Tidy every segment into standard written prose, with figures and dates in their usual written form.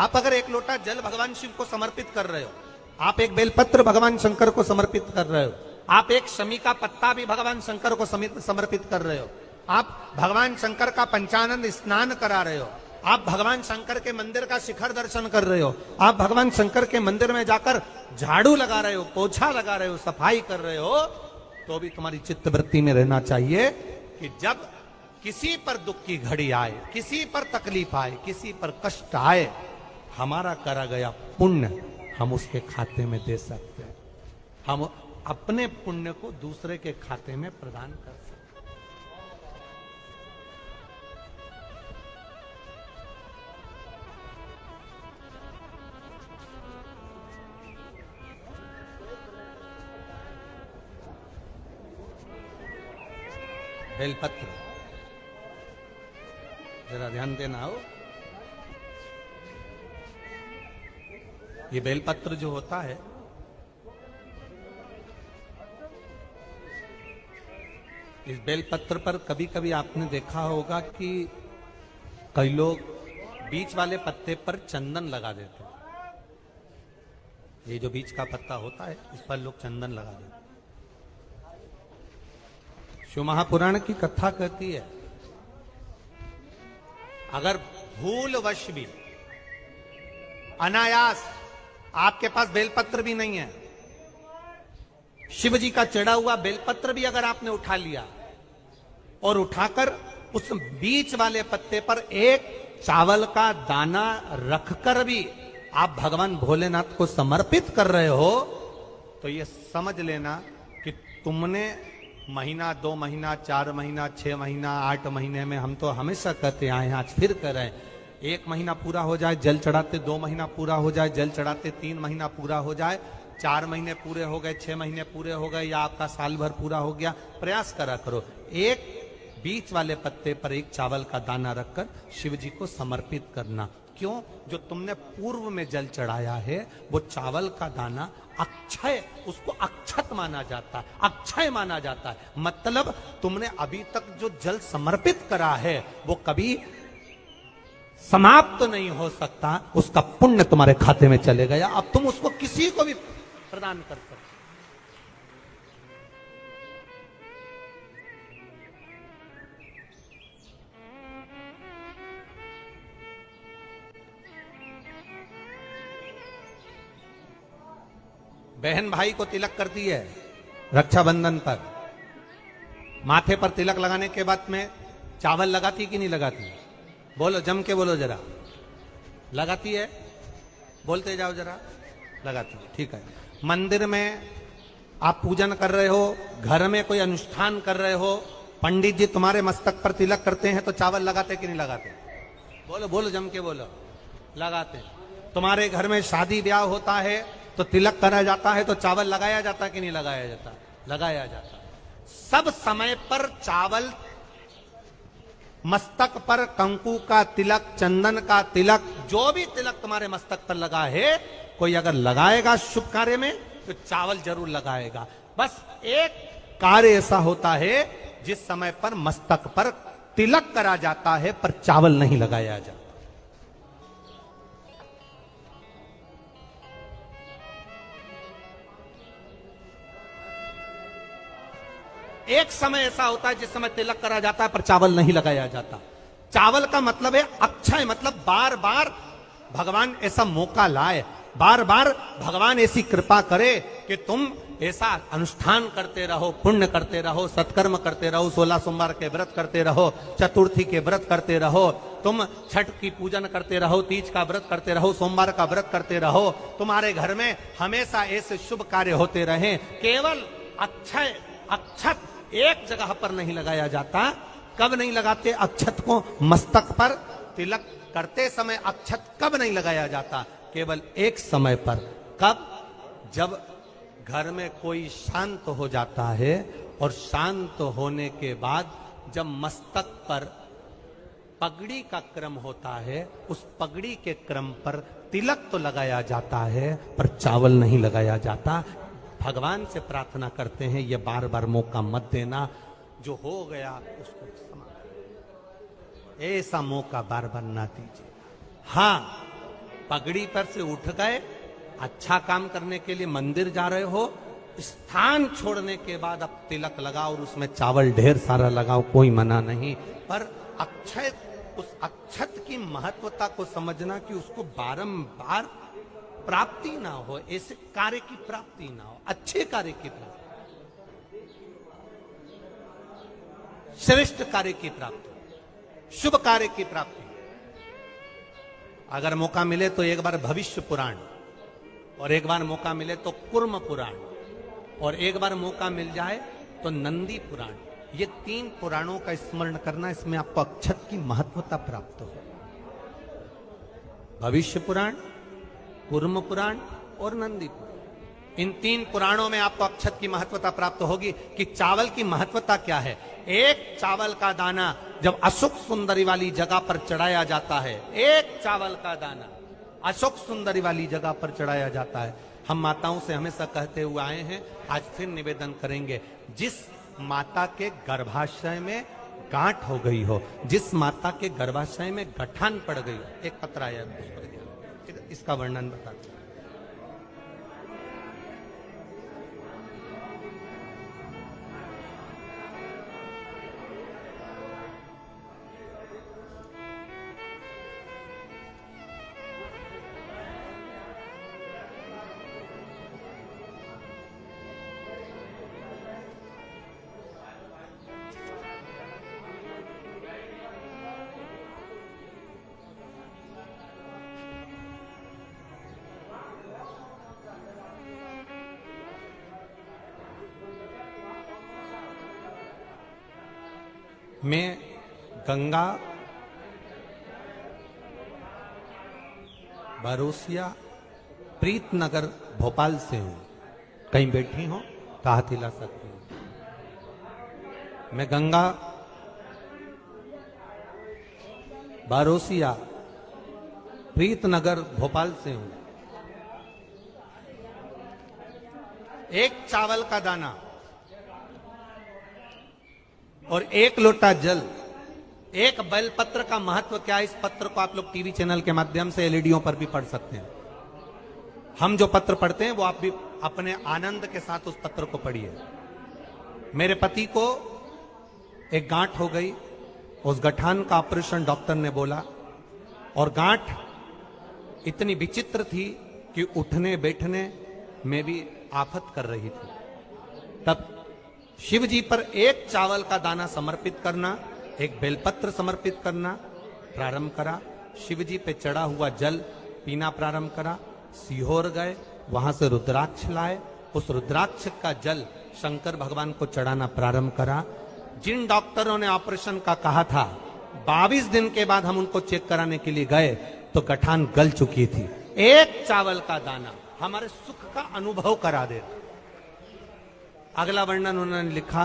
आप अगर एक लोटा जल भगवान शिव को समर्पित कर रहे हो, आप एक बेलपत्र भगवान शंकर को समर्पित कर रहे हो, आप एक शमी का पत्ता भी भगवान शंकर को समर्पित कर रहे हो, आप भगवान शंकर का पंचानन स्नान करा रहे हो, आप भगवान शंकर के मंदिर का शिखर दर्शन कर रहे हो, आप भगवान शंकर के मंदिर में जाकर झाड़ू लगा रहे हो, पोछा लगा रहे हो, सफाई कर रहे हो, तो भी तुम्हारी चित्तवृत्ति में रहना चाहिए कि जब किसी पर दुख की घड़ी आए, किसी पर तकलीफ आए, किसी पर कष्ट आए, हमारा करा गया पुण्य हम उसके खाते में दे सकते हैं। हम अपने पुण्य को दूसरे के खाते में प्रदान कर सकते हैं। बेलपत्र जरा ध्यान देना हो, ये बेलपत्र जो होता है इस बेलपत्र पर कभी कभी आपने देखा होगा कि कई लोग बीच वाले पत्ते पर चंदन लगा देते हैं। ये जो बीच का पत्ता होता है इस पर लोग चंदन लगा देते हैं। शिव महापुराण की कथा कहती है अगर भूलवश भी अनायास आपके पास बेलपत्र भी नहीं है, शिव जी का चढ़ा हुआ बेलपत्र भी अगर आपने उठा लिया और उठाकर उस बीच वाले पत्ते पर एक चावल का दाना रखकर भी आप भगवान भोलेनाथ को समर्पित कर रहे हो, तो ये समझ लेना कि तुमने महीना, 2 महीना, 4 महीना, 6 महीना, 8 महीने में, हम तो हमेशा कहते आए हैं, आज फिर कर रहे हैं, 1 महीना पूरा हो जाए जल चढ़ाते, 2 महीना पूरा हो जाए जल चढ़ाते, 3 महीना पूरा हो जाए, 4 महीने पूरे हो गए, 6 महीने पूरे हो गए, या आपका साल भर पूरा हो गया, प्रयास करा करो एक बीच वाले पत्ते पर एक चावल का दाना रखकर शिव जी को समर्पित करना। क्यों? जो तुमने पूर्व में जल चढ़ाया है वो चावल का दाना अक्षय, उसको अक्षत माना जाता है, अक्षय माना जाता है। मतलब तुमने अभी तक जो जल समर्पित करा है वो कभी समाप्त नहीं हो सकता, उसका पुण्य तुम्हारे खाते में चले गया, अब तुम उसको किसी को भी प्रदान कर सकते। बहन भाई को तिलक करती है रक्षाबंधन पर, माथे पर तिलक लगाने के बाद में चावल लगाती कि नहीं लगाती? बोलो, जम के बोलो जरा। लगाती है? बोलते जाओ जरा। लगाती है, ठीक है। मंदिर में आप पूजन कर रहे हो, घर में कोई अनुष्ठान कर रहे हो, पंडित जी तुम्हारे मस्तक पर तिलक करते हैं तो चावल लगाते कि नहीं लगाते? बोलो बोलो, जम के बोलो। लगाते। तुम्हारे घर में शादी ब्याह होता है तो तिलक करा जाता है तो चावल लगाया जाता कि नहीं लगाया जाता? लगाया जाता। सब समय पर चावल, मस्तक पर कंकु का तिलक, चंदन का तिलक, जो भी तिलक तुम्हारे मस्तक पर लगा है, कोई अगर लगाएगा शुभ कार्य में तो चावल जरूर लगाएगा। बस एक कार्य ऐसा होता है जिस समय पर मस्तक पर तिलक करा जाता है पर चावल नहीं लगाया जाता। एक समय ऐसा होता है जिस समय तिलक करा जाता है पर चावल नहीं लगाया जाता। चावल का मतलब है अक्षय, मतलब बार बार भगवान ऐसा मौका लाए, बार बार भगवान ऐसी कृपा करे कि तुम ऐसा अनुष्ठान करते रहो, पुण्य करते रहो, सत्कर्म करते रहो, 16 सोमवार के व्रत करते रहो, चतुर्थी के व्रत करते रहो, तुम छठ की पूजन करते रहो, तीज का व्रत करते रहो, सोमवार का व्रत करते रहो, तुम्हारे घर में हमेशा ऐसे शुभ कार्य होते रहे। केवल अक्षय, अक्षत एक जगह पर नहीं लगाया जाता। कब नहीं लगाते अक्षत को? मस्तक पर तिलक करते समय अक्षत कब नहीं लगाया जाता? केवल एक समय पर। कब? जब घर में कोई शांत हो जाता है और शांत होने के बाद जब मस्तक पर पगड़ी का क्रम होता है, उस पगड़ी के क्रम पर तिलक तो लगाया जाता है पर चावल नहीं लगाया जाता। भगवान से प्रार्थना करते हैं ये बार बार मौका मत देना, जो हो गया उसको क्षमा, ऐसा मौका बार बार ना दीजिए। हाँ, पगड़ी पर से उठ गए, अच्छा काम करने के लिए मंदिर जा रहे हो, स्थान छोड़ने के बाद अब तिलक लगाओ और उसमें चावल ढेर सारा लगाओ, कोई मना नहीं। पर अक्षय, उस अक्षत की महत्वता को समझना कि उसको बारंबार प्राप्ति ना हो, ऐसे कार्य की प्राप्ति ना हो, अच्छे कार्य की प्राप्ति, श्रेष्ठ कार्य की प्राप्ति, शुभ कार्य की प्राप्ति। अगर मौका मिले तो एक बार भविष्य पुराण, और एक बार मौका मिले तो कुर्म पुराण, और एक बार मौका मिल जाए तो नंदी पुराण। ये 3 पुराणों का स्मरण करना, इसमें आपको अक्षत की महत्वता प्राप्त हो। भविष्य पुराण, कुर्म पुराण और नंदी पुराण, इन 3 पुराणों में आपको अक्षत की महत्वता प्राप्त होगी कि चावल की महत्वता क्या है। एक चावल का दाना जब अशोक सुंदरी वाली जगह पर चढ़ाया जाता है, एक चावल का दाना अशोक सुंदरी वाली जगह पर चढ़ाया जाता है। हम माताओं से हमेशा कहते हुए आए हैं, आज फिर निवेदन करेंगे, जिस माता के गर्भाशय में गांठ हो गई हो, जिस माता के गर्भाशय में गठान पड़ गई हो, एक पत्र आया है, इसका वर्णन बताते हैं। मैं गंगा बरोसिया प्रीतनगर भोपाल से हूं। कहीं बैठी हो तो हाथ हिला सकती हूं। मैं गंगा बरोसिया प्रीतनगर भोपाल से हूं। एक चावल का दाना और 1 लोटा जल, एक बेलपत्र का महत्व क्या है, इस पत्र को आप लोग टीवी चैनल के माध्यम से एलईडीओ पर भी पढ़ सकते हैं। हम जो पत्र पढ़ते हैं वो आप भी अपने आनंद के साथ उस पत्र को पढ़िए। मेरे पति को एक गांठ हो गई, उस गठान का ऑपरेशन डॉक्टर ने बोला, और गांठ इतनी विचित्र थी कि उठने बैठने में भी आफत कर रही थी। तब शिव जी पर एक चावल का दाना समर्पित करना, एक बेलपत्र समर्पित करना प्रारंभ करा। शिव जी पे चढ़ा हुआ जल पीना प्रारंभ करा। सीहोर गए, वहां से रुद्राक्ष लाए, उस रुद्राक्ष का जल शंकर भगवान को चढ़ाना प्रारंभ करा। जिन डॉक्टरों ने ऑपरेशन का कहा था, 22 दिन के बाद हम उनको चेक कराने के लिए गए तो गठान गल चुकी थी। एक चावल का दाना हमारे सुख का अनुभव करा दे। अगला वर्णन उन्होंने लिखा,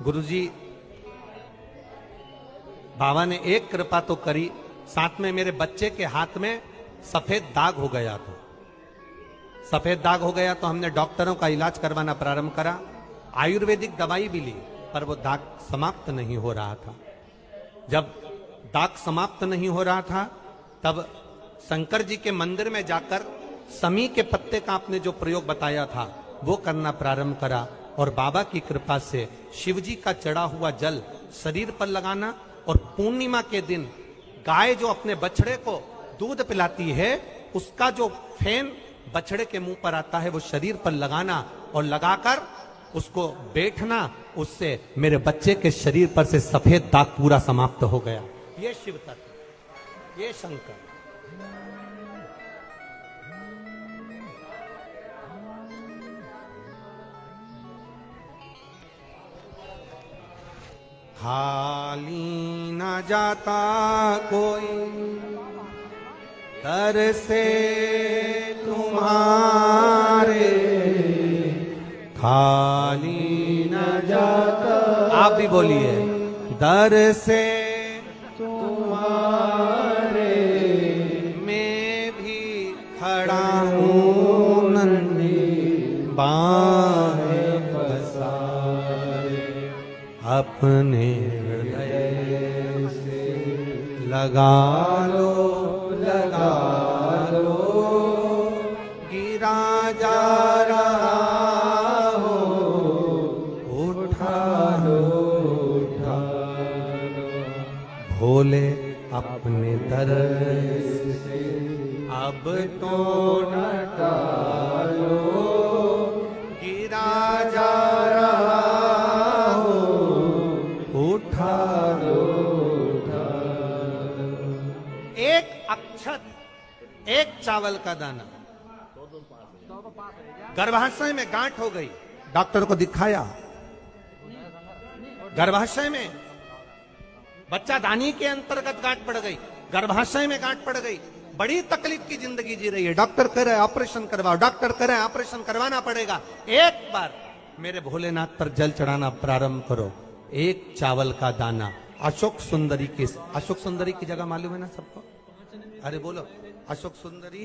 गुरुजी बाबा ने एक कृपा तो करी, साथ में मेरे बच्चे के हाथ में सफेद दाग हो गया था। सफेद दाग हो गया तो हमने डॉक्टरों का इलाज करवाना प्रारंभ करा। आयुर्वेदिक दवाई भी ली, पर वो दाग समाप्त नहीं हो रहा था। जब दाग समाप्त नहीं हो रहा था, तब शंकर जी के मंदिर में जाकर समी के पत्ते का आपने जो प्रयोग बताया था वो करना प्रारंभ करा, और बाबा की कृपा से शिव जी का चढ़ा हुआ जल शरीर पर लगाना, और पूर्णिमा के दिन गाय जो अपने बछड़े को दूध पिलाती है, उसका जो फेन बछड़े के मुंह पर आता है वो शरीर पर लगाना, और लगाकर उसको बैठना। उससे मेरे बच्चे के शरीर पर से सफेद दाग पूरा समाप्त हो गया। ये शिव तत्व, ये शंकर। खाली न जाता कोई दर से तुम्हारे, खाली न जाता, आप भी बोलिए, दर से तुम्हारे मैं भी खड़ा हूँ नन्ही बाहें पसारे, अपने हृदय से लगा लो, लगा लो अपने दर्श से अब तो न टालो, गिरा जा रहा हो उठा लो, एक अक्षत, एक चावल का दाना। गर्भाशय में गांठ हो गई, डॉक्टर को दिखाया, गर्भाशय में बच्चा दानी के अंतर्गत गांठ पड़ गई, गर्भाशय में गांठ पड़ गई, बड़ी तकलीफ की जिंदगी जी रही है। डॉक्टर कह रहे हैं ऑपरेशन करवाओ, डॉक्टर कह रहे हैं ऑपरेशन करवाना पड़ेगा। एक बार मेरे भोलेनाथ पर जल चढ़ाना प्रारंभ करो, एक चावल का दाना। अशोक सुंदरी की, अशोक सुंदरी की जगह मालूम है ना सबको? अरे बोलो, अशोक सुंदरी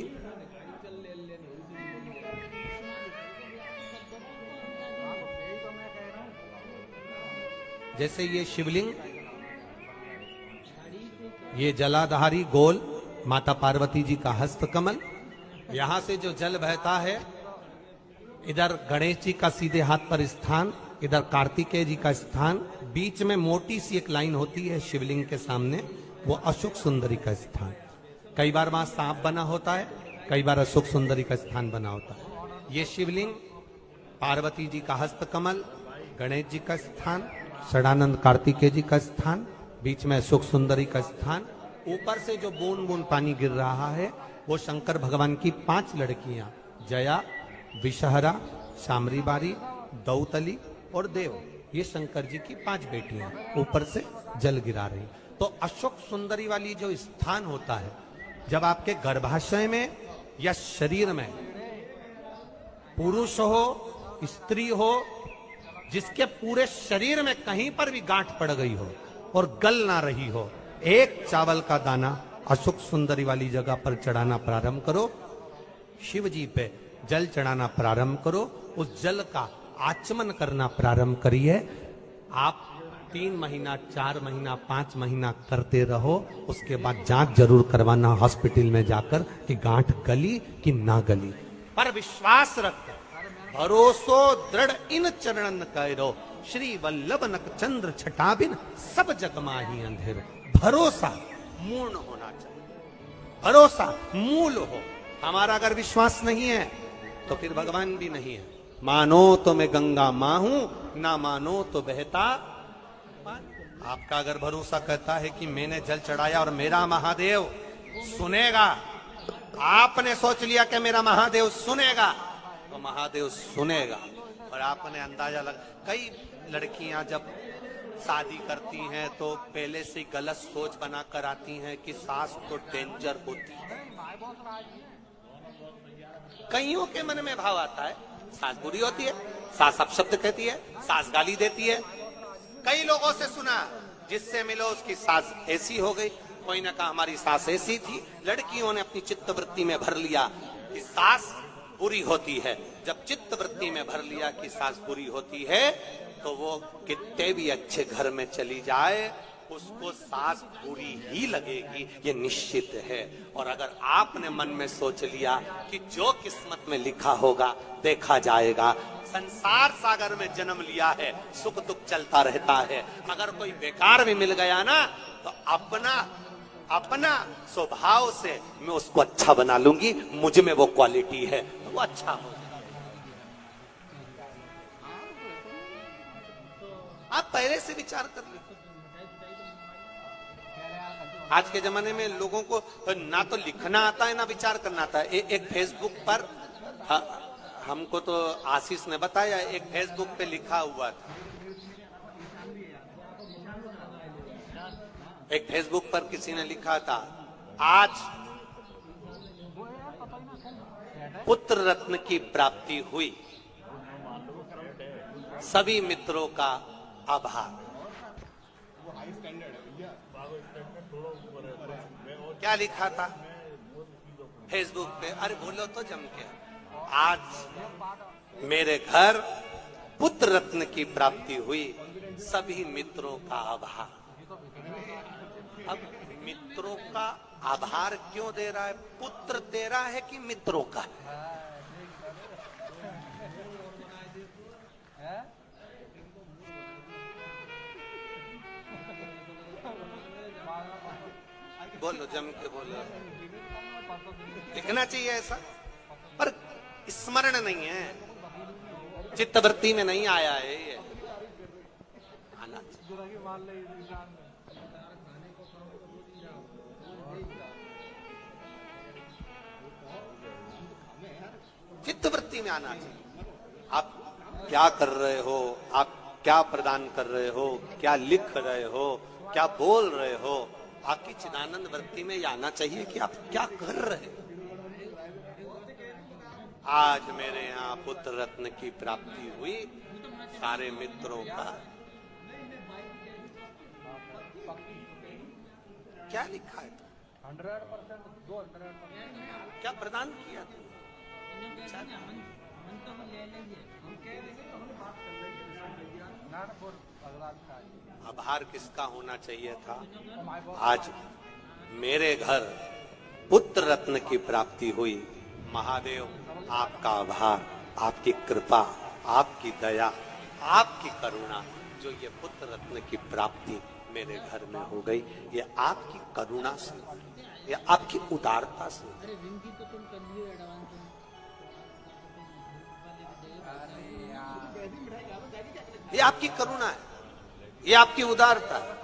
जैसे ये शिवलिंग, ये जलाधारी गोल माता पार्वती जी का हस्त कमल, यहां से जो जल बहता है, इधर गणेश जी का सीधे हाथ पर स्थान, इधर कार्तिकेय जी का स्थान, बीच में मोटी सी एक लाइन होती है शिवलिंग के सामने, वो अशोक सुंदरी का स्थान। कई बार वहां सांप बना होता है, कई बार अशोक सुंदरी का स्थान बना होता है। ये शिवलिंग, पार्वती जी का हस्त कमल, गणेश जी का स्थान, षडानंद कार्तिकेय जी का स्थान, बीच में अशोक सुंदरी का स्थान। ऊपर से जो बूंद बूंद पानी गिर रहा है वो शंकर भगवान की 5 लड़कियां, जया, विषहरा, शामरीबारी, दौतली और देव, ये शंकर जी की 5 बेटियां ऊपर से जल गिरा रही। तो अशोक सुंदरी वाली जो स्थान होता है, जब आपके गर्भाशय में या शरीर में पुरुष हो, स्त्री हो, जिसके पूरे शरीर में कहीं पर भी गांठ पड़ गई हो और गल ना रही हो, एक चावल का दाना अशोक सुंदरी वाली जगह पर चढ़ाना प्रारंभ करो, शिव जी पे जल चढ़ाना प्रारंभ करो, उस जल का आचमन करना प्रारंभ करिए। आप 3 महीना, 4 महीना, 5 महीना करते रहो, उसके बाद जांच जरूर करवाना हॉस्पिटल में जाकर कि गांठ गली कि ना गली। पर विश्वास रख, भरोसो दृढ़ इन चरणन करो, श्री वल्लभ नक चंद्र छटाबिन सब जग माही अंधेरो। भरोसा मूर्ण होना चाहिए, भरोसा मूल हो। हमारा अगर विश्वास नहीं है तो फिर भगवान भी नहीं है। मानो तो मैं गंगा मां हूं, ना मानो तो बहता। आपका अगर भरोसा कहता है कि मैंने जल चढ़ाया और मेरा महादेव सुनेगा, आपने सोच लिया कि मेरा महादेव सुनेगा, तो महादेव सुनेगा। और आपने अंदाजा लगा, कई लड़कियां जब शादी करती हैं तो पहले से गलत सोच बनाकर आती हैं कि सास तो डेंजर होती है। कईयों के मन में भाव आता है सास बुरी होती है, सास अपशब्द कहती है, सास गाली देती है। कई लोगों से सुना, जिससे मिलो उसकी सास ऐसी हो गई, कोई ने कहा हमारी सास ऐसी थी। लड़कियों ने अपनी चित्तवृत्ति में भर लिया कि सास बुरी होती है। जब चित्तवृत्ति में भर लिया कि सास बुरी होती है, तो वो कितने भी अच्छे घर में चली जाए, उसको सास बुरी ही लगेगी, ये निश्चित है। और अगर आपने मन में सोच लिया कि जो किस्मत में लिखा होगा देखा जाएगा, संसार सागर में जन्म लिया है, सुख दुख चलता रहता है। अगर कोई बेकार भी मिल गया ना, तो अपना स्वभाव से मैं उसको अच्छा बना लूंगी, मुझ में वो क्वालिटी है, तो वो अच्छा हो। आप पहले से विचार कर लीजिए। आज के जमाने में लोगों को ना तो लिखना आता है ना विचार करना आता है। एक फेसबुक पर हमको तो आशीष ने बताया, एक फेसबुक पे लिखा हुआ था, एक फेसबुक पर किसी ने लिखा था, आज पुत्र रत्न की प्राप्ति हुई, सभी मित्रों का आभार। क्या लिखा था फेसबुक पे? अरे बोलो तो जम के, आज मेरे घर पुत्र रत्न की प्राप्ति हुई, सभी मित्रों का आभार। अब मित्रों का आभार क्यों दे रहा है? पुत्र तेरा है कि मित्रों का? बोलो, जम के बोलो। लिखना चाहिए ऐसा, पर स्मरण नहीं है, चित्तवृत्ति में नहीं आया है ये। आना चित्तवृत्ति में आना चाहिए। आप क्या कर रहे हो, आप क्या प्रदान कर रहे हो, क्या लिख रहे हो, क्या बोल रहे हो, आपकी चिदानंद वृत्ति में ये आना चाहिए कि आप क्या कर रहे हो। आज मेरे यहाँ पुत्र रत्न की प्राप्ति हुई, सारे मित्रों का क्या लिखा है, 100% क्या प्रदान किया तुम? आभार किसका होना चाहिए था? आज मेरे घर पुत्र रत्न की प्राप्ति हुई, महादेव आपका आभार, आपकी कृपा, आपकी दया, आपकी करुणा, जो ये पुत्र रत्न की प्राप्ति मेरे घर में हो गई, ये आपकी करुणा से, ये आपकी उदारता से। ये आपकी करुणा है, ये आपकी उदारता है।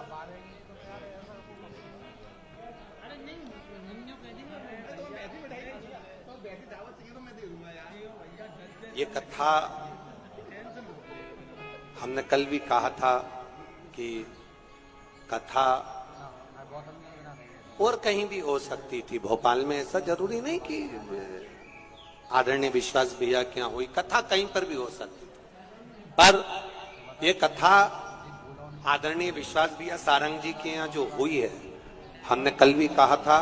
ये कथा हमने कल भी कहा था कि कथा और कहीं भी हो सकती थी, भोपाल में ऐसा जरूरी नहीं कि आदरणीय विश्वास भैया के यहाँ हुई, कथा कहीं पर भी हो सकती थी। पर ये कथा आदरणीय विश्वास भैया सारंग जी के यहाँ जो हुई है, हमने कल भी कहा था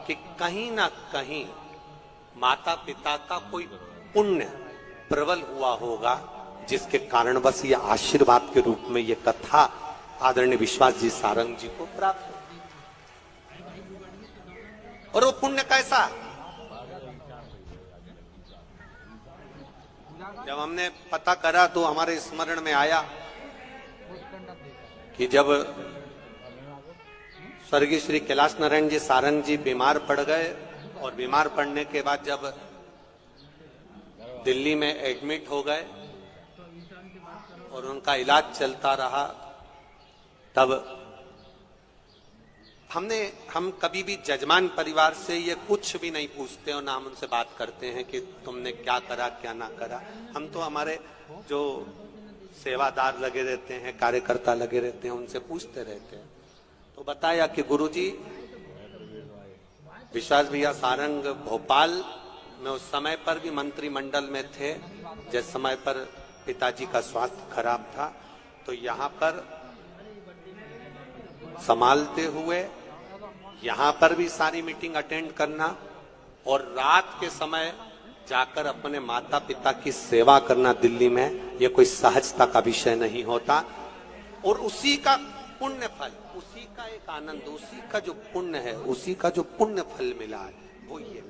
कि कहीं ना कहीं माता पिता का कोई पुण्य प्रबल हुआ होगा, जिसके कारण बस ये आशीर्वाद के रूप में ये कथा आदरणीय विश्वास जी सारंग जी को प्राप्त हो। और वो पुण्य कैसा? जब हमने पता करा तो हमारे स्मरण में आया कि जब स्वर्गीय श्री कैलाश नारायण जी सारंग जी बीमार पड़ गए, और बीमार पड़ने के बाद जब दिल्ली में एडमिट हो गए और उनका इलाज चलता रहा, तब हम कभी भी जजमान परिवार से ये कुछ भी नहीं पूछते और ना हम उनसे बात करते हैं कि तुमने क्या करा क्या ना करा। हम तो हमारे जो सेवादार लगे रहते हैं, कार्यकर्ता लगे रहते हैं, उनसे पूछते रहते हैं। तो बताया कि गुरुजी विश्वास भैया सारंग भोपाल में उस समय पर भी मंत्रिमंडल में थे, जिस समय पर पिताजी का स्वास्थ्य खराब था, तो यहाँ पर संभालते हुए यहाँ पर भी सारी मीटिंग अटेंड करना और रात के समय जाकर अपने माता पिता की सेवा करना दिल्ली में, ये कोई सहजता का विषय नहीं होता। और उसी का पुण्य फल, उसी का एक आनंद, उसी का जो पुण्य है, उसी का जो पुण्य फल मिला है, वो ये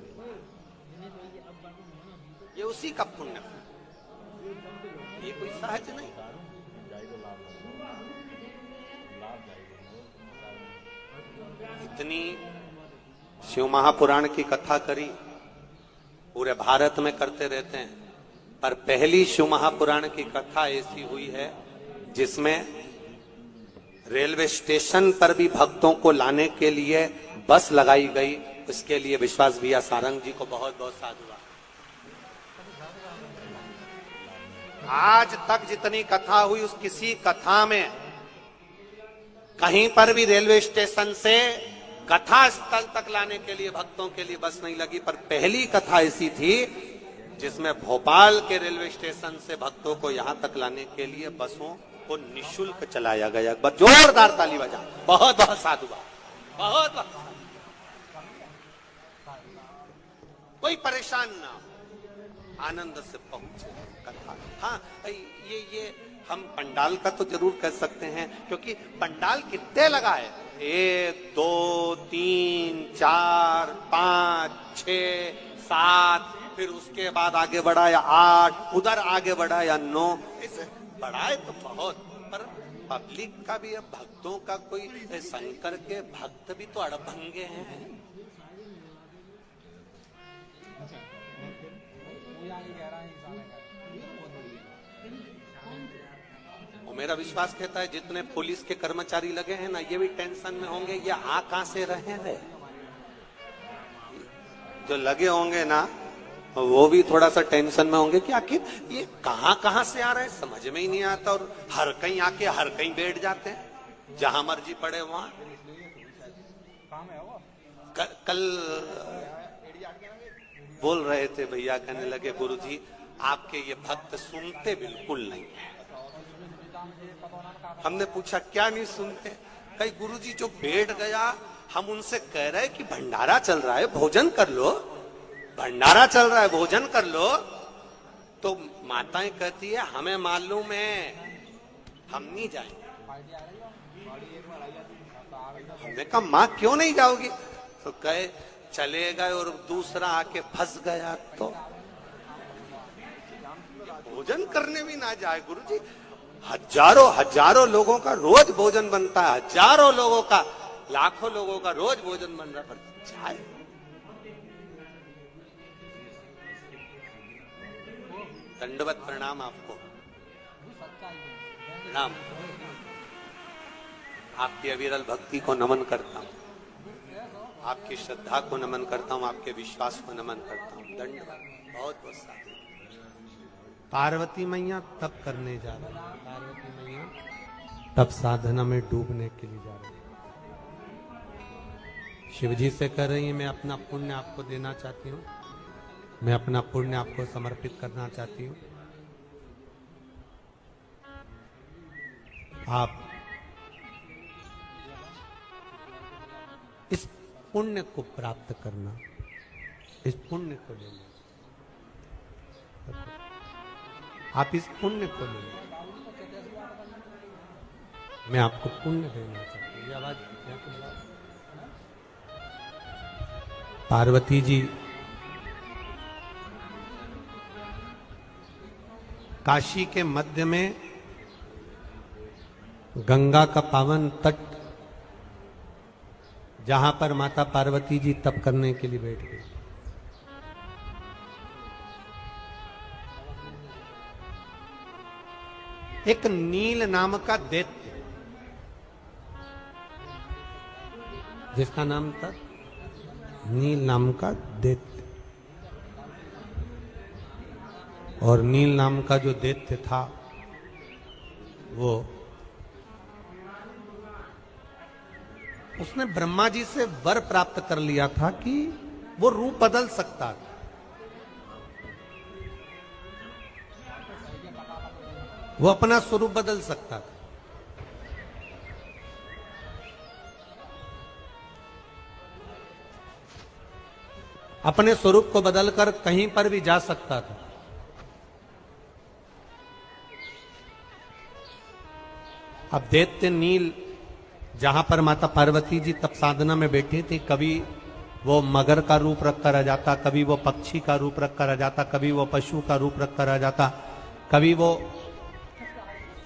उसी का पुण्य फल, ये कोई सहज नहीं। इतनी शिव महापुराण की कथा करी, पूरे भारत में करते रहते हैं, पर पहली शिव महापुराण की कथा ऐसी हुई है जिसमें रेलवे स्टेशन पर भी भक्तों को लाने के लिए बस लगाई गई। उसके लिए विश्वास भैया सारंग जी को बहुत बहुत साधुवाद। आज तक जितनी कथा हुई, उस किसी कथा में कहीं पर भी रेलवे स्टेशन से कथा स्थल तक लाने के लिए भक्तों के लिए बस नहीं लगी। पर पहली कथा ऐसी थी जिसमें भोपाल के रेलवे स्टेशन से भक्तों को यहां तक लाने के लिए बसों को निशुल्क चलाया गया। जोरदार ताली बजा, बहुत बहुत साधुवाद, बहुत बहुत। कोई परेशान ना हो, आनंद से पहुंचे कथा। हाँ, ये हम पंडाल का तो जरूर कह सकते हैं, क्योंकि पंडाल कितने लगा है, 1 2 3 4 5 6 7, फिर उसके बाद आगे बढ़ा या 8, उधर आगे बढ़ा या 9, ऐसे बढ़ाए तो बहुत, पर पब्लिक का भी, अब भक्तों का कोई, शंकर के भक्त भी तो अड़भंगे हैं। और मेरा विश्वास कहता है जितने पुलिस के कर्मचारी लगे हैं ना, ये भी टेंशन में होंगे, ये आ कहां से रहे रे। जो लगे होंगे ना वो भी थोड़ा सा टेंशन में होंगे कि आखिर ये कहां से आ रहे हैं, समझ में ही नहीं आता। और हर कहीं आके हर कहीं बैठ जाते हैं, जहां मर्जी पड़े वहां। कल बोल रहे थे भैया, कहने लगे गुरुजी आपके ये भक्त सुनते बिल्कुल नहीं है। हमने पूछा क्या नहीं सुनते? कहीं गुरुजी जो बैठ गया, हम उनसे कह रहे कि भंडारा चल रहा है भोजन कर लो, भंडारा चल रहा है भोजन कर लो, तो माताएं कहती है हमें मालूम है, हम नहीं जाएंगे। हमने कहा माँ क्यों नहीं जाओगी? तो कहे चले गए और दूसरा आके फंस गया तो भोजन करने भी ना जाए। गुरुजी हजारों लोगों का रोज भोजन बनता है, हजारों लोगों का, लाखों लोगों का रोज भोजन बन रहा है, पर जाए। दंडवत प्रणाम आपको, प्रणाम। आपकी अविरल भक्ति को नमन करता हूँ, आपकी श्रद्धा को नमन करता हूँ, आपके विश्वास को नमन करता हूँ। दंडवत, बहुत बहुत साधु। पार्वती मैया तप करने जा रही है, पार्वती मैया तप साधना में डूबने के लिए जा रही है। शिवजी से कह रही है मैं अपना पुण्य आपको देना चाहती हूँ, मैं अपना पुण्य आपको समर्पित करना चाहती हूँ। आप इस पुण्य को प्राप्त करना, इस पुण्य को लेना, आप इस पुण्य को लेना। मैं आपको पुण्य देना चाहती हूँ। ये आवाज पार्वती जी काशी के मध्य में गंगा का पावन तट, जहां पर माता पार्वती जी तप करने के लिए बैठ गई। एक नील नाम का दैत्य, जिसका नाम था नील नाम का दैत्य, और नील नाम का जो दैत्य था वो, उसने ब्रह्मा जी से वर प्राप्त कर लिया था कि वो रूप बदल सकता था। वो अपना स्वरूप बदल सकता था। अपने स्वरूप को बदलकर कहीं पर भी जा सकता था। अब दैत्य नील जहां पर माता पार्वती जी तप साधना में बैठी थी, कभी वो मगर का रूप रखकर आ जाता, कभी वो पक्षी का रूप रखकर आ जाता, कभी वो पशु का रूप रखकर आ जाता, कभी वो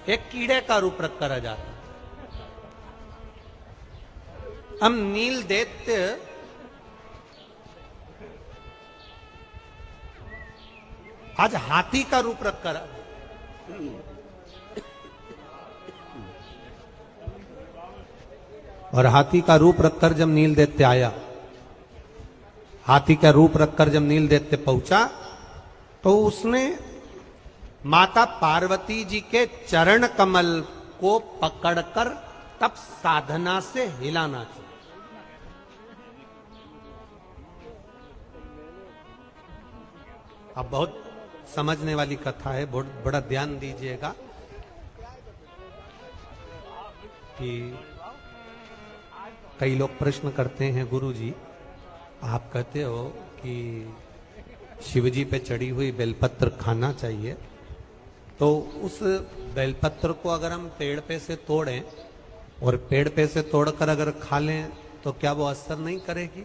एक कीड़े का रूप रखकर आ जाता। अब नील दैत्य आज हाथी का रूप रखकर आ और हाथी का रूप रखकर जब नील दैत्य आया, हाथी का रूप रखकर जब नील दैत्य पहुंचा, तो उसने माता पार्वती जी के चरण कमल को पकड़कर तप साधना से हिलाना चाहिए। अब बहुत समझने वाली कथा है, बहुत बड़ा ध्यान दीजिएगा कि कई लोग प्रश्न करते हैं, गुरुजी आप कहते हो कि शिवजी पे चढ़ी हुई बेलपत्र खाना चाहिए, तो उस बेलपत्र को अगर हम पेड़ पे से तोड़ें और पेड़ पे से तोड़कर अगर खा लें तो क्या वो असर नहीं करेगी?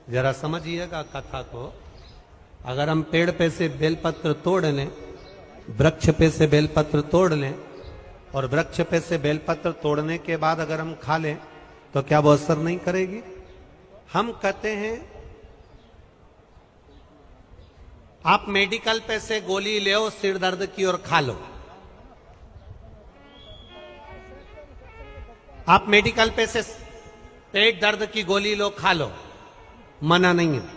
जरा समझिएगा कथा को। अगर हम पेड़ पे से बेलपत्र तोड़ लें, वृक्ष पे से बेलपत्र तोड़ लें और वृक्ष पे से बेलपत्र तोड़ने के बाद अगर हम खा लें तो क्या वो असर नहीं करेगी? हम कहते हैं आप मेडिकल पे से गोली ले सिर दर्द की और खा लो। आप मेडिकल पे से पेट दर्द की गोली लो, खा लो, मना नहीं है।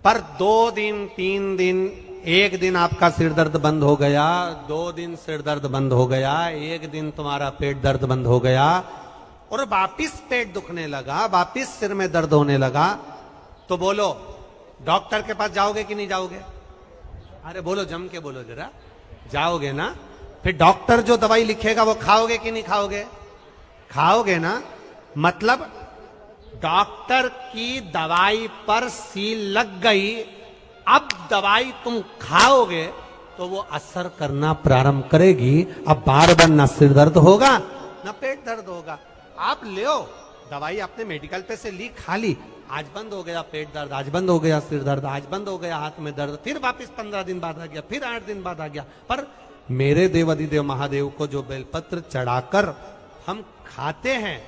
पर 2 दिन 3 दिन, एक दिन आपका सिर दर्द बंद हो गया, 2 दिन सिर दर्द बंद हो गया, एक दिन तुम्हारा पेट दर्द बंद हो गया और वापिस पेट दुखने लगा, वापिस सिर में दर्द होने लगा, तो बोलो डॉक्टर के पास जाओगे कि नहीं जाओगे? अरे बोलो, जम के बोलो जरा, जाओगे ना? फिर डॉक्टर जो दवाई लिखेगा वो खाओगे कि नहीं खाओगे? खाओगे ना। मतलब डॉक्टर की दवाई पर सील लग गई, अब दवाई तुम खाओगे तो वो असर करना प्रारंभ करेगी। अब बार बार ना सिर दर्द होगा ना पेट दर्द होगा। आप ले दवाई, आपने मेडिकल पे से ली, खा ली, आज बंद हो गया पेट दर्द, आज बंद हो गया सिर दर्द, आज बंद हो गया हाथ में दर्द, फिर वापस 15 दिन बाद आ गया, फिर 8 दिन बाद आ गया। पर मेरे देव अधिदेव महादेव को जो बेलपत्र चढ़ाकर हम खाते हैं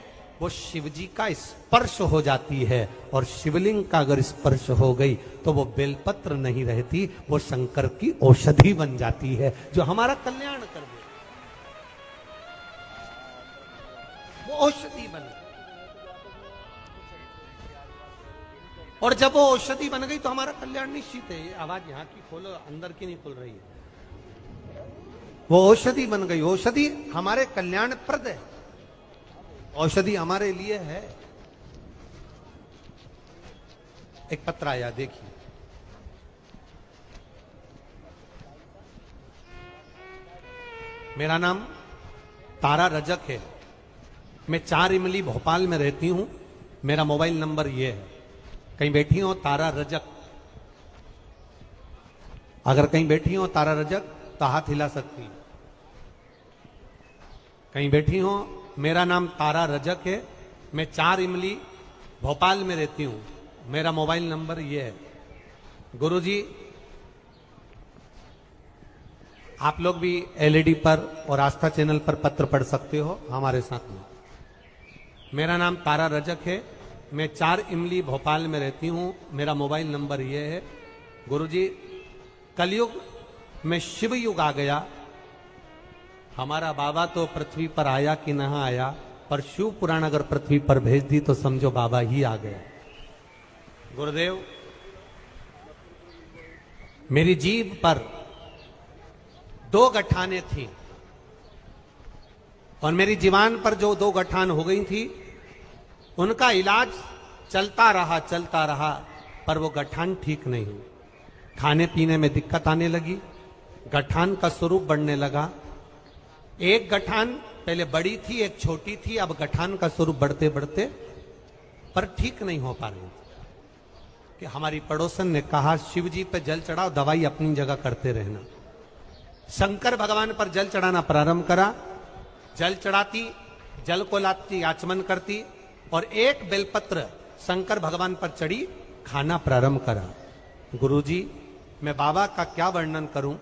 वो शिव जी का स्पर्श हो जाती है, और शिवलिंग का अगर स्पर्श हो गई तो वो बेलपत्र नहीं रहती, वो शंकर की औषधि बन जाती है जो हमारा कल्याण कर दे। वो औषधि बन गई, और जब वो औषधि बन गई तो हमारा कल्याण निश्चित है। ये आवाज यहां की खोलो, अंदर की नहीं खुल रही है। वो औषधि बन गई, औषधि हमारे कल्याण प्रद है, औषधि हमारे लिए है। एक पत्र आया, देखिए। मेरा नाम तारा रजक है, मैं 4 इमली भोपाल में रहती हूं, मेरा मोबाइल नंबर ये है। कहीं बैठी हो तारा रजक, अगर कहीं बैठी हो तारा रजक तो हाथ हिला सकती है। कहीं बैठी हो, मेरा नाम तारा रजक है, मैं 4 इमली भोपाल में रहती हूं, मेरा मोबाइल नंबर ये है। गुरुजी, आप लोग भी एलईडी पर और आस्था चैनल पर पत्र पढ़ सकते हो हमारे साथ में। मेरा नाम तारा रजक है, मैं 4 इमली भोपाल में रहती हूं, मेरा मोबाइल नंबर ये है। गुरुजी, कलयुग में शिव युग आ गया, हमारा बाबा तो पृथ्वी पर आया कि नहीं आया, पर शिव पुराण अगर पृथ्वी पर भेज दी तो समझो बाबा ही आ गया। गुरुदेव, मेरी जीभ पर 2 गठाने थी, और मेरी जीवान पर जो 2 गठान हो गई थी उनका इलाज चलता रहा, पर वो गठान ठीक नहीं हुई। खाने पीने में दिक्कत आने लगी, गठान का स्वरूप बढ़ने लगा। एक गठान पहले बड़ी थी, एक छोटी थी, अब गठान का स्वरूप बढ़ते बढ़ते पर ठीक नहीं हो पा रही थी। कि हमारी पड़ोसन ने कहा, शिव जी पे जल चढ़ाओ, दवाई अपनी जगह करते रहना। शंकर भगवान पर जल चढ़ाना प्रारंभ करा, जल चढ़ाती, जल को लाती, आचमन करती, और एक बेलपत्र शंकर भगवान पर चढ़ी, खाना प्रारंभ करा। गुरुजी, मैं बाबा का क्या वर्णन करूं,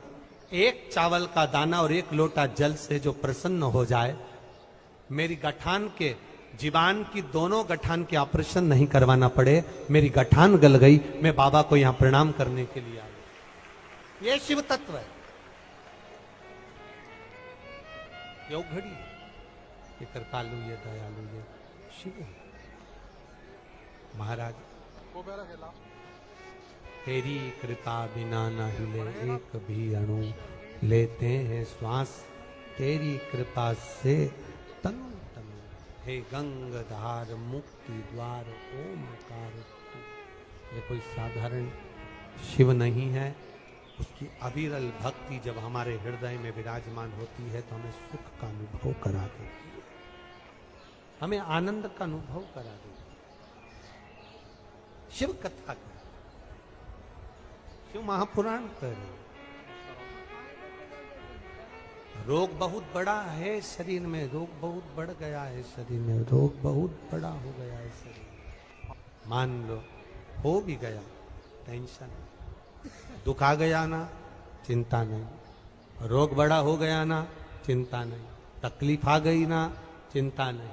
एक चावल का दाना और 1 लोटा जल से जो प्रसन्न हो जाए, मेरी गठान के, जीवान की दोनों गठान के ऑपरेशन नहीं करवाना पड़े, मेरी गठान गल गई, मैं बाबा को यहां प्रणाम करने के लिए आया। ये शिव तत्व है, योग घड़ी, ये कृपालु, ये दयालु, ये शिव है। महाराज, तेरी कृपा बिना न हिले एक भी अणु, लेते हैं श्वास तेरी कृपा से तनु तनु। हे गंगाधार मुक्ति द्वार ओमकार। ये कोई साधारण शिव नहीं है, उसकी अविरल भक्ति जब हमारे हृदय में विराजमान होती है तो हमें सुख का अनुभव करा देती है, हमें आनंद का अनुभव करा देती है। शिव कथा कर, शिव महापुराण कर। रोग बहुत बड़ा है शरीर में, रोग बहुत बढ़ गया है शरीर में, रोग बहुत बड़ा हो गया है शरीर में। मान लो हो भी गया, टेंशन, दुख आ गया ना, चिंता नहीं, रोग बड़ा हो गया ना, चिंता नहीं। तकलीफ आ गई ना, चिंता नहीं।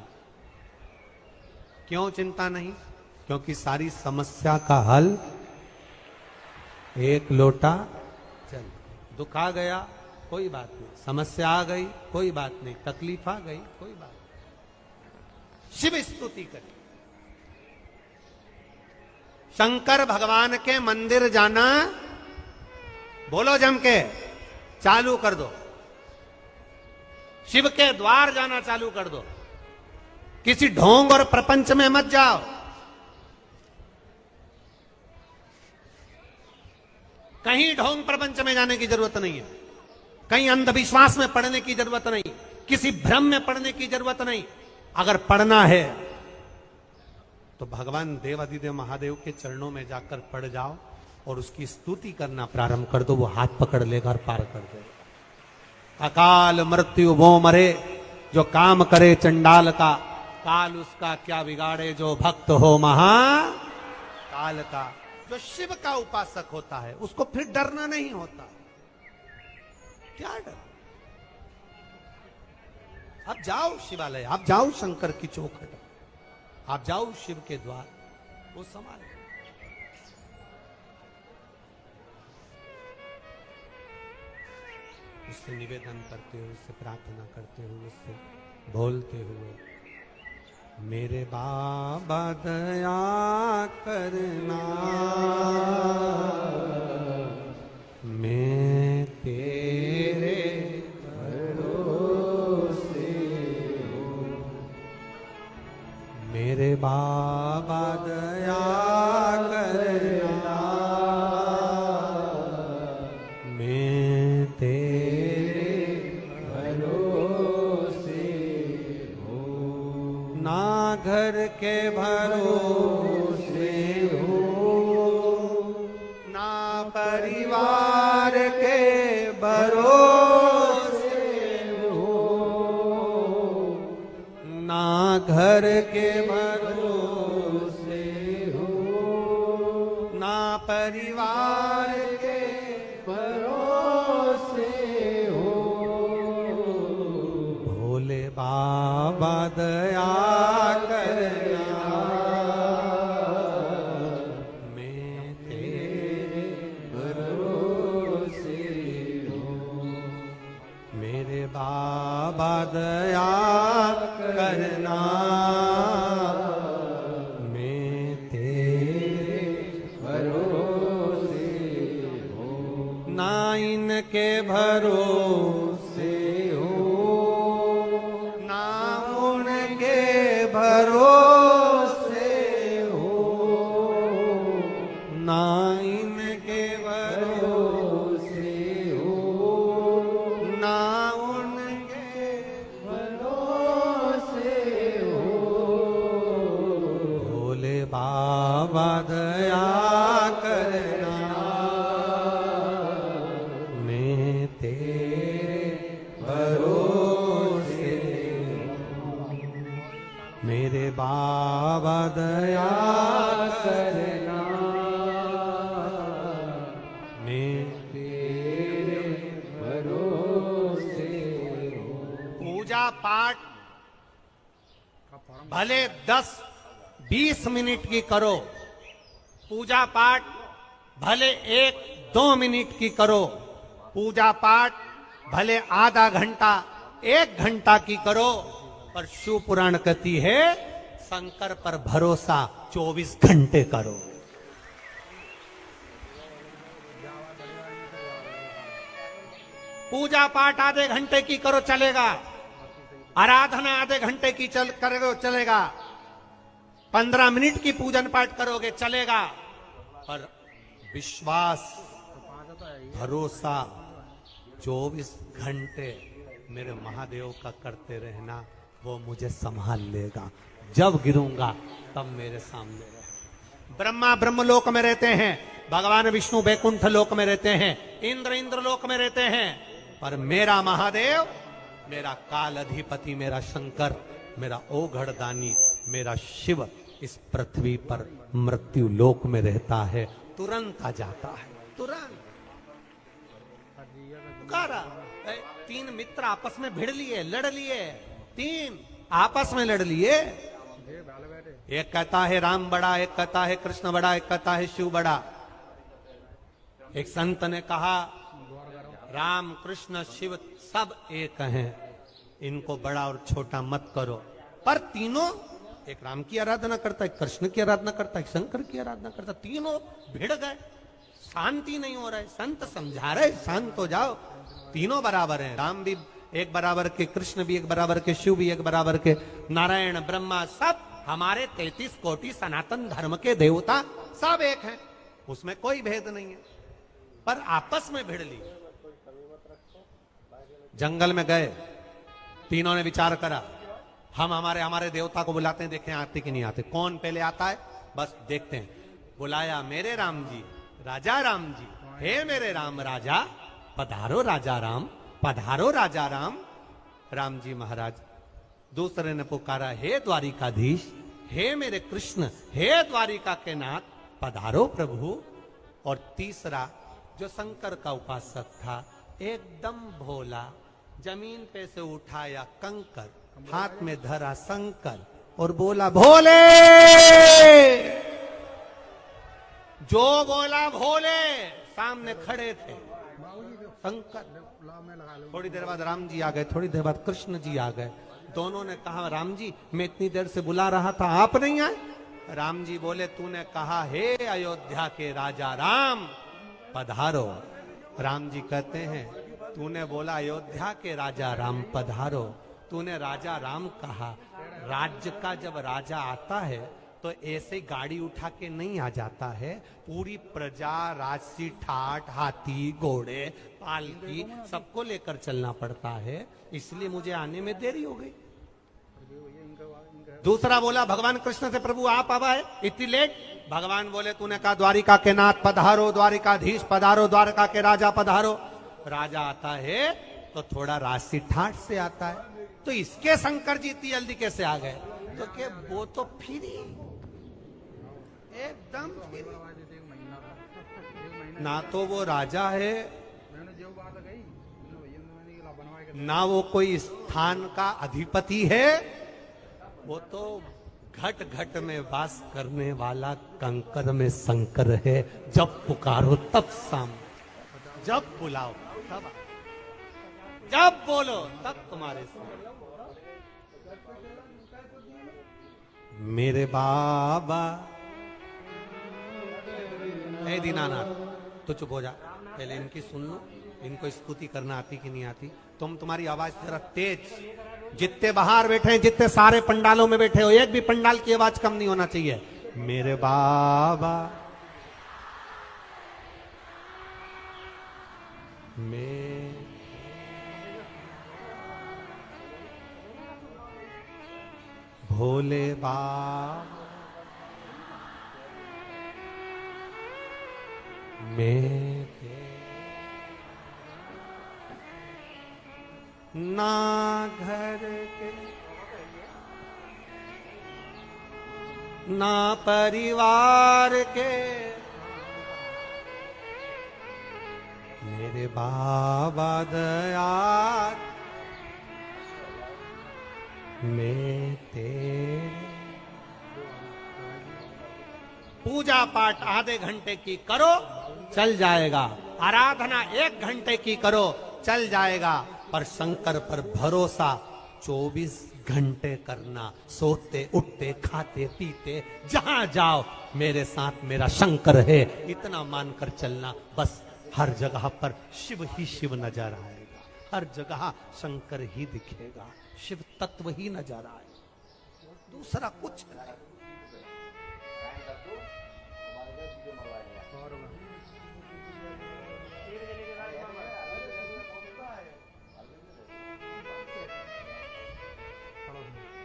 क्यों चिंता नहीं? क्योंकि सारी समस्या का हल एक लोटा जल। दुख आ गया, कोई बात नहीं। समस्या आ गई, कोई बात नहीं। तकलीफ आ गई, कोई बात नहीं। शिव स्तुति करें। शंकर भगवान के मंदिर जाना, बोलो जम के, चालू कर दो। शिव के द्वार जाना चालू कर दो। किसी ढोंग और प्रपंच में मत जाओ। कहीं ढोंग प्रपंच में जाने की जरूरत नहीं है। कहीं अंधविश्वास में पड़ने की जरूरत नहीं। किसी भ्रम में पड़ने की जरूरत नहीं। अगर पढ़ना है तो भगवान देवाधिदेव महादेव के चरणों में जाकर पड़ जाओ और उसकी स्तुति करना प्रारंभ कर दो। वो हाथ पकड़ लेगा और पार कर देगा। अकाल मृत्यु वो मरे जो काम करे चंडाल का, काल उसका क्या बिगाड़े जो भक्त हो महाकाल का। जो शिव का उपासक होता है उसको फिर डरना नहीं होता। क्या डर? आप जाओ शिवालय, आप जाओ शंकर की चौखट, आप जाओ शिव के द्वार, वो संभाल। उससे निवेदन करते हुए, उससे प्रार्थना करते हुए, उससे बोलते हुए, मेरे बाबा दया करना, मैं तेरे भरोसे हूँ। मेरे बाबा दया करना, मैं तेरे भरोसे हूँ। ना घर के भरोसे हूँ, ना परिवार के भरोसे हूँ, ना घर के भरोसे हूँ, ना परिवार के भरोसे हूँ। भोले बाबा दया करना, मैं तेरे भरोसे हूँ। मेरे बाबा दया करना, मैं तेरे भरोसे हूँ। ना इनके भरोसे हूँ, ना उनके भरोसे हूँ, ना इनके भरोसे हूँ, ना उनके भरोसे हूँ। भोले बाबा दया करना, मैं तेरे भरोसे हूँ। मेरे बाबा दया करना, मैं तेरे भरोसे हूँ। पूजा पाठ भले 10-20 मिनट की करो, पूजा पाठ भले 1-2 मिनट की करो, पूजा पाठ भले आधा घंटा 1 घंटा की करो, पर शिव पुराण कहती है शंकर पर भरोसा 24 घंटे करो। पूजा पाठ आधे घंटे की करो चलेगा, आराधना आधे घंटे की करो चलेगा, 15 मिनट की पूजन पाठ करोगे चलेगा, पर विश्वास भरोसा 24 घंटे मेरे महादेव का करते रहना। वो मुझे संभाल लेगा। जब गिरूंगा तब मेरे सामने रहे। ब्रह्मा ब्रह्मलोक में रहते हैं, भगवान विष्णु वैकुंठ लोक में रहते हैं, इंद्र इंद्रलोक में रहते हैं, पर मेरा महादेव, मेरा काल अधिपति, मेरा शंकर, मेरा ओघड़दानी, मेरा शिव इस पृथ्वी पर मृत्यु लोक में रहता है। तुरंत आ जाता है, तुरंत। पुकारा। तीन मित्र आपस में भिड़ लिए, लड़ लिए, तीन आपस में लड़ लिए। एक कहता है राम बड़ा, एक कहता है कृष्ण बड़ा, एक कहता है शिव बड़ा। एक संत ने कहा राम कृष्ण शिव सब एक हैं, इनको बड़ा और छोटा मत करो। पर तीनों, एक राम की आराधना करता है, कृष्ण की आराधना करता है, शंकर की आराधना करता, तीनों भिड़ गए, शांति नहीं हो रहा है। संत समझा रहे शांत हो जाओ, तीनों बराबर हैं। राम भी एक बराबर के, कृष्ण भी एक बराबर के, शिव भी एक बराबर के, नारायण ब्रह्मा सब हमारे 33 कोटि सनातन धर्म के देवता सब एक हैं, उसमें कोई भेद नहीं है। पर आपस में भिड़ ली। जंगल में गए, तीनों ने विचार करा, हम हमारे देवता को बुलाते हैं, देखें आते कि नहीं आते, कौन पहले आता है बस देखते हैं। बुलाया, मेरे राम जी, राजा राम जी, हे मेरे राम राजा, पधारो राजा राम, पधारो राजा राम। राम जी महाराज। दूसरे ने पुकारा, हे द्वारिकाधीश, हे मेरे कृष्ण, हे द्वारिका के नाथ, पधारो प्रभु। और तीसरा जो शंकर का उपासक था, एकदम भोला, जमीन पे से उठाया कंकर, हाथ में धरा शंकर और बोला भोले। जो बोला भोले, सामने खड़े थे शंकर। थोड़ी देर बाद राम जी आ गए, थोड़ी देर बाद कृष्ण जी आ गए। दोनों ने कहा, राम जी मैं इतनी देर से बुला रहा था, आप नहीं आए। राम जी बोले, तूने कहा हे अयोध्या के राजा राम पधारो। राम जी कहते हैं, तूने बोला अयोध्या के राजा राम पधारो, तूने राजा राम कहा। राज्य का जब राजा आता है तो ऐसे गाड़ी उठा के नहीं आ जाता है, पूरी प्रजा, राजसी ठाट, हाथी, घोड़े, पालकी सबको लेकर चलना पड़ता है, इसलिए मुझे आने में देरी हो गई। दूसरा बोला, भगवान कृष्ण से, प्रभु आप अब आए, इतनी लेट। भगवान बोले, तूने कहा द्वारिका के नाथ पधारो, द्वारिकाधीश पधारो, द्वारका के राजा पधारो। राजा आता है तो थोड़ा राजसी ठाट से आता है, तो इसके शंकर जी इतनी जल्दी कैसे आ गए? तो क्या वो तो फ्री, एकदम फ्री, ना तो वो राजा है, ना वो कोई स्थान का अधिपति है, वो तो घट घट में वास करने वाला कंकर में शंकर है। जब पुकारो तब साम, जब बुलाओ तब, जब बोलो तब तुम्हारे सामने। मेरे बाबा, ए दीनानाथ, तो चुप हो जा, पहले इनकी सुन लो, इनको स्तुति करना आती कि नहीं आती। तुम्हारी आवाज जरा तेज, जितने बाहर बैठे हैं, जितने सारे पंडालों में बैठे हो, एक भी पंडाल की आवाज कम नहीं होना चाहिए। मेरे बाबा, भोले बाबा, मेरे ना घर के ना परिवार के, मेरे बाबा दयाल, मैं तेरे। पूजा पाठ आधे घंटे की करो चल जाएगा, आराधना 1 घंटे की करो चल जाएगा, पर शंकर पर भरोसा 24 घंटे करना। सोते उठते खाते पीते जहां जाओ मेरे साथ मेरा शंकर है, इतना मानकर चलना। बस हर जगह पर शिव ही शिव नजर आएगा, हर जगह शंकर ही दिखेगा, शिव तत्व ही नजर आए, दूसरा कुछ नहीं।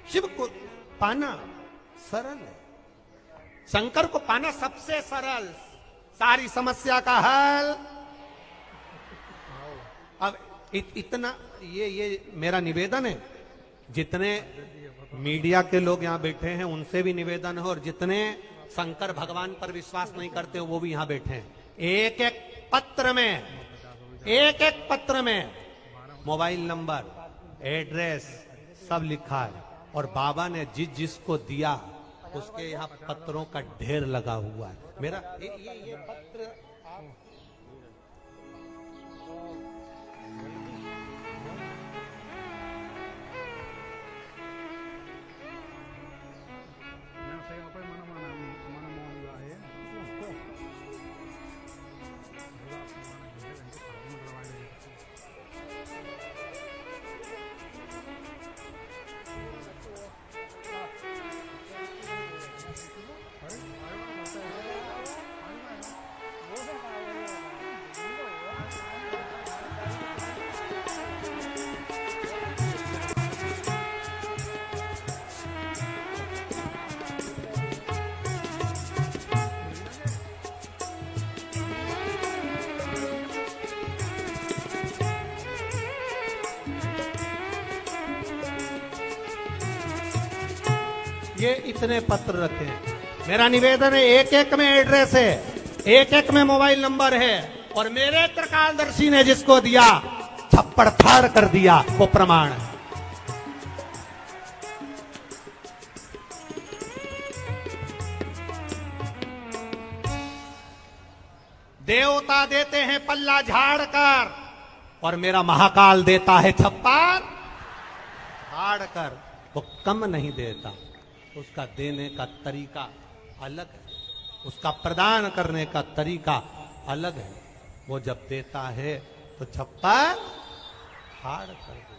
शिव को पाना सरल है, शंकर को पाना सबसे सरल, सारी समस्या का हल। अब इतना ये मेरा निवेदन है, जितने मीडिया के लोग यहाँ बैठे हैं उनसे भी निवेदन है, और जितने शंकर भगवान पर विश्वास नहीं करते वो भी यहाँ बैठे हैं, एक एक पत्र में एक एक पत्र में मोबाइल नंबर, एड्रेस सब लिखा है, और बाबा ने जिसको दिया उसके यहाँ पत्रों का ढेर लगा हुआ है। मेरा ये पत्र ये इतने पत्र रखे हैं। मेरा निवेदन है, एक एक में एड्रेस है, एक एक में मोबाइल नंबर है, और मेरे त्रिकालदर्शी ने जिसको दिया थप्पड़ फाड़ कर दिया, वो प्रमाण है। देवता देते हैं पल्ला झाड़ कर, और मेरा महाकाल देता है थप्पड़ फाड़ कर। वो कम नहीं देता, उसका देने का तरीका अलग है, उसका प्रदान करने का तरीका अलग है। वो जब देता है तो छप्पर फाड़ कर दे।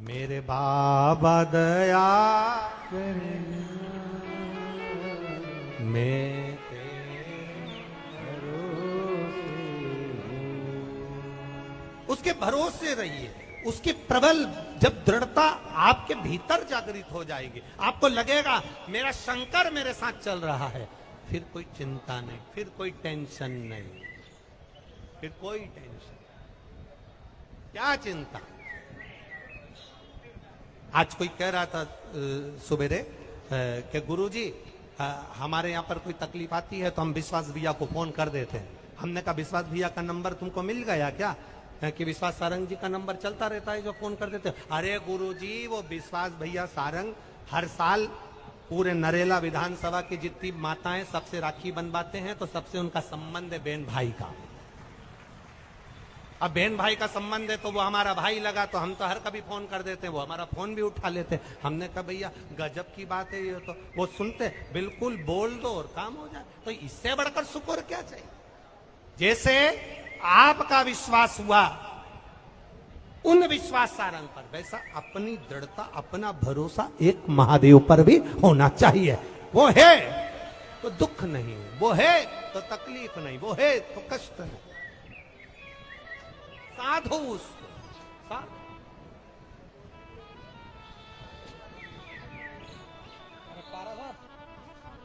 मेरे बाबा दया मैं उसके भरोसे रहिए। उसकी प्रबल जब दृढ़ता आपके भीतर जागृत हो जाएगी, आपको लगेगा मेरा शंकर मेरे साथ चल रहा है, फिर कोई चिंता नहीं, फिर कोई टेंशन नहीं, फिर कोई टेंशन, क्या चिंता। आज कोई कह रहा था सुबेरे कि गुरुजी हमारे यहां पर कोई तकलीफ आती है तो हम विश्वास भैया को फोन कर देते हैं। हमने कहा विश्वास भैया का नंबर तुमको मिल गया क्या? कि विश्वास सारंग जी का नंबर चलता रहता है जो फोन कर देते। अरे गुरुजी, वो विश्वास भैया सारंग हर साल पूरे नरेला विधानसभा की जितनी माताएं सबसे राखी बनवाते हैं, तो सबसे उनका संबंध है बहन भाई का। अब बहन भाई का संबंध है तो वो हमारा भाई लगा, तो हम तो हर कभी फोन कर देते हैं, वो हमारा फोन भी उठा लेते। हमने कहा भैया गजब की बात है ये, तो वो सुनते बिल्कुल बोल दो और काम हो जाए, तो इससे बढ़कर शुक्र क्या चाहिए। जैसे आपका विश्वास हुआ उन विश्वास सारंग पर, वैसा अपनी दृढ़ता, अपना भरोसा एक महादेव पर भी होना चाहिए। वो है तो दुख नहीं, वो है तो तकलीफ नहीं, वो है तो कष्ट नहीं। साधो उसको,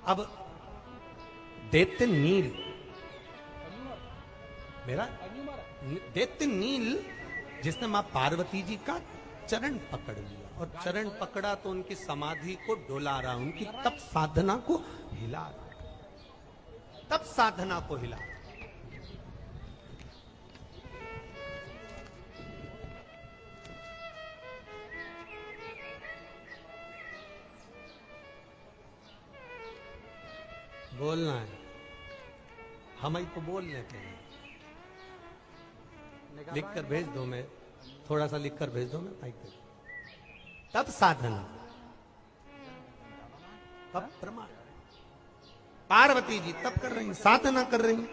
अब दैत्य नील, मेरा दैत्य नील जिसने मां पार्वती जी का चरण पकड़ लिया, और चरण पकड़ा तो उनकी समाधि को डोला रहा, उनकी तप साधना को हिला रहा, तप साधना को हिला रहा। बोलना है, हम ही तो बोल लेते हैं। लिख कर भेज दो, मैं थोड़ा सा लिख कर भेज दो, मैं माइक पे। तब साधना, तब प्रमाण। पार्वती जी तब कर रही हैं, साधना कर रही हैं,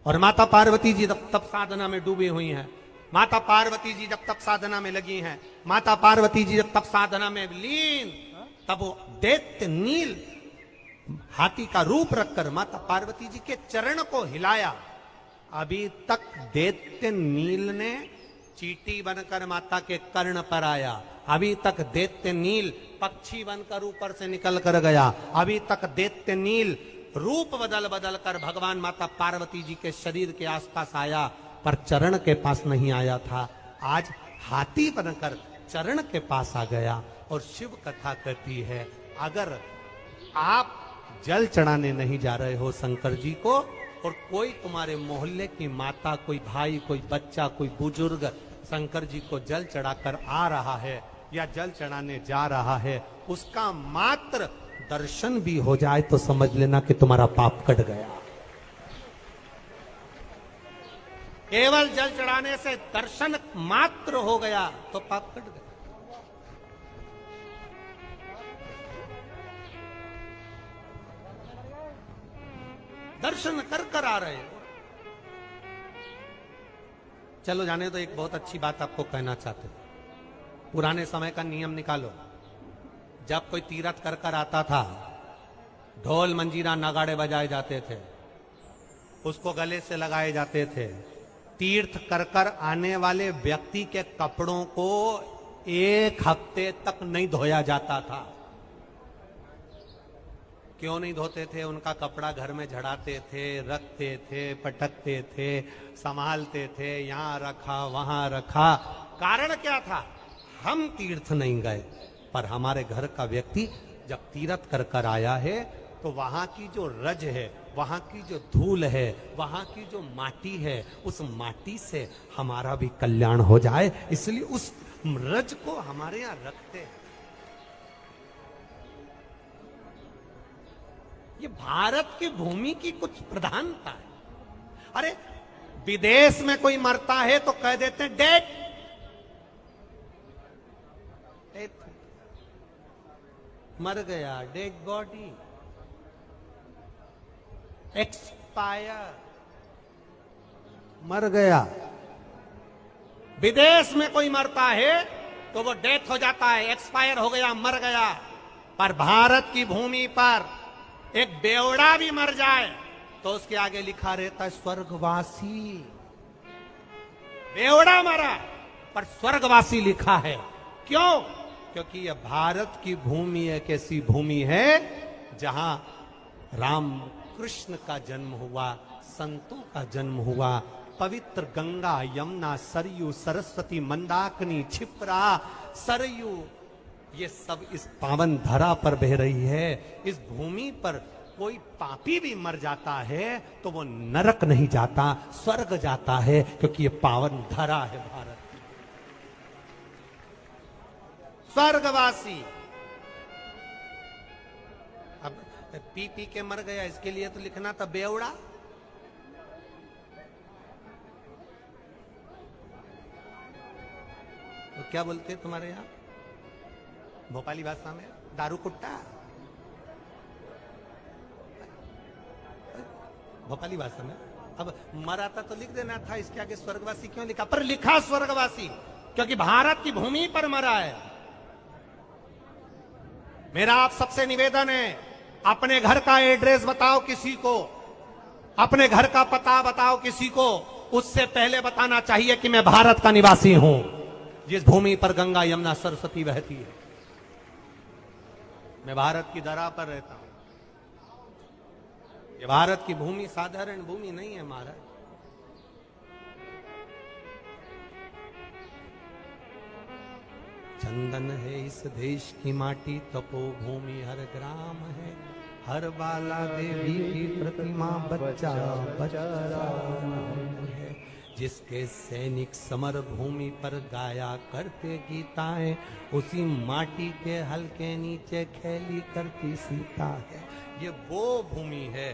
और माता पार्वती जी तब साधना में डूबी हुई हैं। माता पार्वती जी जब तप साधना में लगी हैं, माता पार्वती जी जब तप साधना में लीन, तब वो दैत्य नील हाथी का रूप रखकर माता पार्वती जी के चरण को हिलाया। अभी तक दैत्य नील ने चींटी बनकर माता के कर्ण पर आया, अभी तक दैत्य नील पक्षी बनकर ऊपर से निकल कर गया, अभी तक दैत्य नील रूप बदल बदल कर भगवान माता पार्वती जी के शरीर के आसपास आया, पर चरण के पास नहीं आया था। आज हाथी बनकर चरण के पास आ गया। और शिव कथा कहती है, अगर आप जल चढ़ाने नहीं जा रहे हो शंकर जी को, और कोई तुम्हारे मोहल्ले की माता, कोई भाई, कोई बच्चा, कोई बुजुर्ग शंकर जी को जल चढ़ाकर आ रहा है या जल चढ़ाने जा रहा है, उसका मात्र दर्शन भी हो जाए तो समझ लेना कि तुम्हारा पाप कट गया। केवल जल चढ़ाने से दर्शन मात्र हो गया तो पाप कट गया। दर्शन कर कर आ रहे हो। चलो जाने तो एक बहुत अच्छी बात आपको कहना चाहते हो। पुराने समय का नियम निकालो। जब कोई तीर्थ कर कर आता था, ढोल मंजीरा नगाड़े बजाए जाते थे, उसको गले से लगाए जाते थे। तीर्थ कर कर आने वाले व्यक्ति के कपड़ों को 1 हफ्ते तक नहीं धोया जाता था। क्यों नहीं धोते थे? उनका कपड़ा घर में झड़ाते थे, रखते थे, पटकते थे, संभालते थे, यहां रखा वहां रखा। कारण क्या था? हम तीर्थ नहीं गए, पर हमारे घर का व्यक्ति जब तीर्थ कर कर आया है तो वहां की जो रज है, वहां की जो धूल है, वहां की जो माटी है, उस माटी से हमारा भी कल्याण हो जाए, इसलिए उस रज को हमारे यहां रखते हैं। ये भारत की भूमि की कुछ प्रधानता है। अरे विदेश में कोई मरता है तो कह देते हैं डेड, मर गया, डेड बॉडी, एक्सपायर, मर गया। विदेश में कोई मरता है तो वो डेथ हो जाता है, एक्सपायर हो गया, मर गया। पर भारत की भूमि पर एक बेवड़ा भी मर जाए तो उसके आगे लिखा रहता है स्वर्गवासी। बेवड़ा मरा पर स्वर्गवासी लिखा है। क्यों? क्योंकि यह भारत की भूमि एक ऐसी भूमि है जहां राम कृष्ण का जन्म हुआ, संतों का जन्म हुआ। पवित्र गंगा, यमुना, सरयू, सरस्वती, मंदाकिनी, क्षिप्रा, सरयू, ये सब इस पावन धरा पर बह रही है। इस भूमि पर कोई पापी भी मर जाता है तो वो नरक नहीं जाता, स्वर्ग जाता है, क्योंकि ये पावन धरा है भारत। स्वर्गवासी। अब पी पी के मर गया, इसके लिए तो लिखना था बेवड़ा। तो क्या बोलते हैं तुम्हारे यहां भोपाली भाषा में? दारू कुट्टा। भोपाली भाषा में। अब मरा था तो लिख देना था, इसके आगे स्वर्गवासी क्यों लिखा? पर लिखा स्वर्गवासी क्योंकि भारत की भूमि पर मरा है। मेरा आप सबसे निवेदन है, अपने घर का एड्रेस बताओ किसी को, अपने घर का पता बताओ किसी को, उससे पहले बताना चाहिए कि मैं भारत का निवासी हूं, जिस भूमि पर गंगा, यमुना, सरस्वती बहती है। मैं भारत की धरा पर रहता हूं। ये भारत की भूमि साधारण भूमि नहीं है महाराज। चंदन है इस देश की माटी, तपोभूमि हर ग्राम है, हर बाला देवी की प्रतिमा बच्चा बच्चा है। जिसके सैनिक समर भूमि पर गाया करते गीताएं, उसी माटी के हल के नीचे खेली करती सीता है। ये वो भूमि है